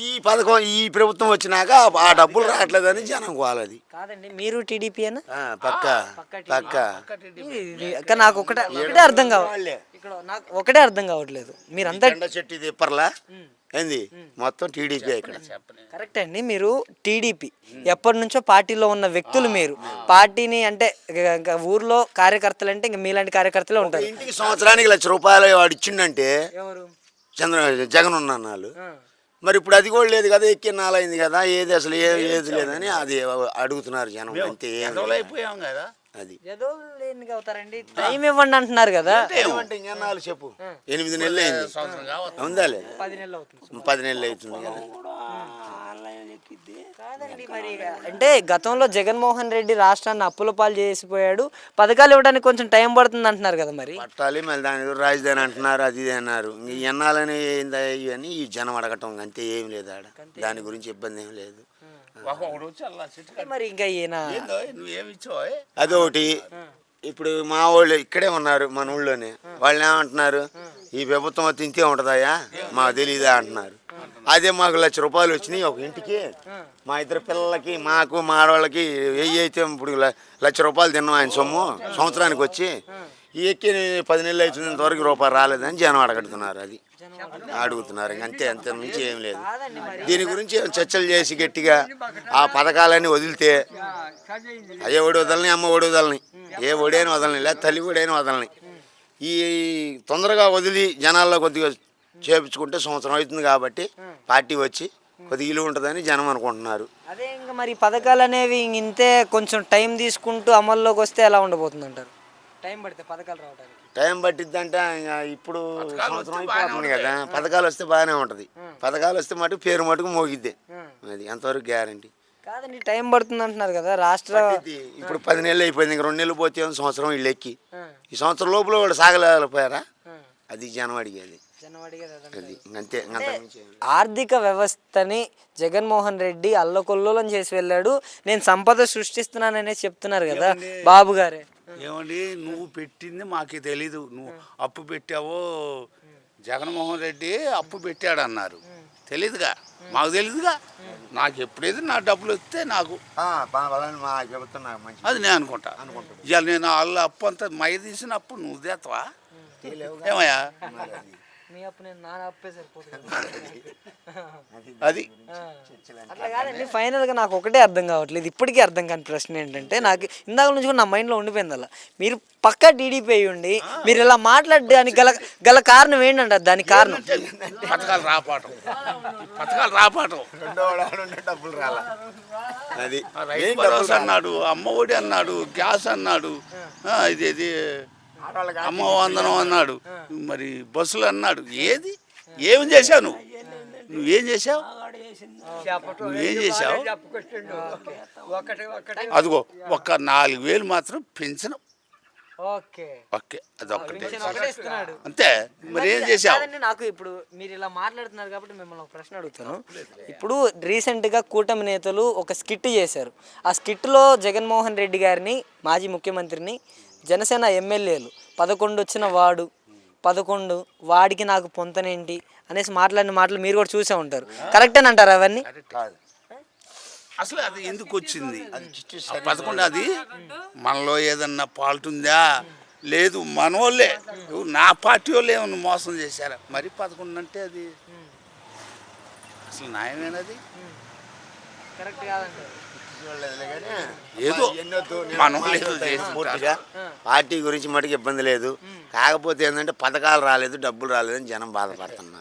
ఈ పథకం ఈ ప్రభుత్వం వచ్చినాక ఆ డబ్బులు రావట్లేదని జనం గోలది. కాదండి, మీరు టీడీపీ అనా? పక్క పక్క ఇక్కడ నాకు ఒకటే అర్థం కావాలి, ఇక్కడ నాకు ఒకటే అర్థం కావట్లేదు. మీరంతా జెండా చెట్టు తిప్పర్లా ఏంది మొత్తం టీడీపీ ఇక్కడ. కరెక్ట్ అండి, మీరు టీడీపీ ఎప్పటి నుంచో పార్టీలో ఉన్న వ్యక్తులు. మీరు పార్టీని అంటే ఊర్లో కార్యకర్తలు అంటే ఇంకా మీలాంటి కార్యకర్తలే ఉంటారు. ఇంటికి సంవత్సరానికి ₹1,00,000 వాడు ఇచ్చిండంటే ఎవరు? జగన్ ఉన్నాళ్ళు. మరి ఇప్పుడు అది కూడా లేదు కదా, ఎక్కి నాలైంది కదా, ఏది అసలు ఏది లేదని అది అడుగుతున్నారు జనం. అంతే అయిపోయాం కదా. అది ఏదో లేనిగా అవుతారండి, టైం ఇవ్వండి అంటున్నారు కదా. ఏమంటే ఇంకెన్నాళ్ళు చెప్పు, 8 నెలలు అయింది ఉందా లేదు, 10 నెలలు అవుతుంది. 10 నెలలు అవుతుంది కదా. కాదండి, మరి అంటే గతంలో జగన్మోహన్ రెడ్డి రాష్ట్రాన్ని అప్పుల పాలు చేసిపోయాడు, పథకాలు ఇవ్వడానికి కొంచెం టైం పడుతుంది అంటున్నారు కదా. మరి పట్టాలి మళ్ళీ దాని రాజధాని అంటున్నారు, అది ఇది అన్నారు. ఎన్నాలని ఇవన్నీ ఈ జనం అడగటం అంతే, ఏం లేదు ఆడ. దాని గురించి ఇబ్బంది ఏం లేదు. మరి ఇంకా ఈయన అదొకటి. ఇప్పుడు మా వాళ్ళు ఇక్కడే ఉన్నారు, మన ఊళ్ళోనే. వాళ్ళు ఏమంటున్నారు, ఈ ప్రభుత్వం తింటే ఉంటుందయ్యా మాకు తెలీదా అంటున్నారు. అదే మాకు ₹1,00,000 వచ్చినాయి ఒక ఇంటికి, మా ఇద్దరు పిల్లలకి, మాకు మా ఆడవాళ్ళకి. అయితే ఇప్పుడు ₹1,00,000 తిన్నాం ఆయన సొమ్ము సంవత్సరానికి వచ్చి. ఈ ఎక్కి 10 నెలలు అవుతుంది, ఇంతవరకు రూపాయలు రాలేదని జనం అడగడుతున్నారు. అది అడుగుతున్నారు, ఇంకంతే. అంత నుంచి ఏం లేదు. దీని గురించి చర్చలు చేసి గట్టిగా ఆ పథకాలన్నీ వదిలితే, అయ్యే ఒడి వదలని, అమ్మ ఒడి వదలని, ఏ ఒడైనా వదలని, లేదా తల్లి ఒడైనా వదలని, ఈ తొందరగా వదిలి జనాల్లో కొద్దిగా చేపించుకుంటే సంవత్సరం అవుతుంది కాబట్టి పార్టీ వచ్చి కొద్దిగా ఇల్లు ఉంటుందని జనం అనుకుంటున్నారు. అదే ఇంకా మరి పథకాలు అనేవి ఇంతే కొంచెం టైం తీసుకుంటూ అమల్లోకి వస్తే ఎలా ఉండబోతుంది అంటారు? టైం పడితే పథకాలు రావడానికి టైం పట్టిద్దంటే ఇప్పుడు సంవత్సరం అయిపోతుంది కదా. పథకాలు వస్తే బాగానే ఉంటుంది. పథకాలు వస్తే మటుకు పేరు మటుకు మోగిద్దే, అది అంతవరకు గ్యారంటీ. కాదండి, టైం పడుతుంది అంటున్నారు కదా రాష్ట్ర. ఇప్పుడు 10 నెలలు అయిపోయింది, ఇంక 2 నెలలు పోతే సంవత్సరం వీళ్ళు ఎక్కి. ఈ సంవత్సరం లోపల వాడు సాగలేకపోయారా, అది జనం అడిగేది. అది అంతే. ఆర్థిక వ్యవస్థని జగన్మోహన్ రెడ్డి అల్లకొల్లోలం చేసి వెళ్ళాడు. నేను సంపద సృష్టిస్తున్నాననే చెప్తున్నారు కదా బాబు గారే. ఏమండి, నువ్వు పెట్టింది మాకు తెలీదు. నువ్వు అప్పు పెట్టావో, జగన్మోహన్ రెడ్డి అప్పు పెట్టాడు అన్నారు. తెలీదుగా, మాకు తెలీదుగా. నాకు ఎప్పుడైతే నా డబ్బులు వస్తే నాకు అది నేను అనుకుంటా. ఇవాళ నేను వాళ్ళ అప్పు అంతా మై తీసిన అప్పు నువ్వు తెత్తవా ఏమయ్యా? అది అట్లా కాదండి, ఫైనల్గా నాకు ఒకటే అర్థం కావట్లేదు, ఇప్పటికీ అర్థం కాని ప్రశ్న ఏంటంటే, నాకు ఇందాక నుంచి కూడా నా మైండ్లో ఉండిపోయింది అలా. మీరు పక్కా టీడీపీ అయ్యి ఉండి మీరు ఇలా మాట్లాడడానికి గల కారణం ఏంటంటారు? దానికి కారణం పథకాలు రాపాటం. డబ్బులు రాలా, అది రైతు భరోసా అన్నాడు, అమ్మ ఒడి అన్నాడు, గ్యాస్ అన్నాడు, ఇది అమ్మ వందనం అన్నాడు, మరి బస్సులు అన్నాడు. ఏమి చేశావు నువ్వేం చేశావు? అదిగో ఒక్క 4,000 మాత్రం పెన్షన్. ఓకే, అదొక్కటే అంతే. మరి ఏం చేశావు? నాకు ఇప్పుడు మీరు ఇలా మాట్లాడుతున్నారు కాబట్టి మిమ్మల్ని ఒక ప్రశ్న అడుగుతాను. ఇప్పుడు రీసెంట్గా కూటమి నేతలు ఒక స్కిట్ చేశారు. ఆ స్కిట్లో జగన్మోహన్ రెడ్డి గారిని, మాజీ ముఖ్యమంత్రిని, జనసేన ఎమ్మెల్యేలు 11 వచ్చిన వాడు 11 వాడికి నాకు పొంతనేంటి అనేసి మాట్లాడిన మాటలు మీరు కూడా చూసే ఉంటారు. కరెక్టేనంటారు అవన్నీ? అసలు అది ఎందుకు వచ్చింది 11? అది మనలో ఏదన్నా ఫాల్ట్ ఉందా? లేదు, మన వాళ్ళే, నా పార్టీ వాళ్ళే ఏమన్నా మోసం చేశారా? మరి 11 అంటే అది అసలు న్యాయమేనది? కరెక్ట్ కాదంటారు. ఏదో మనం పూర్తిగా పార్టీ గురించి మటుకు ఇబ్బంది లేదు. కాకపోతే ఏంటంటే పథకాలు రాలేదు, డబ్బులు రాలేదని జనం బాధపడుతున్నారు.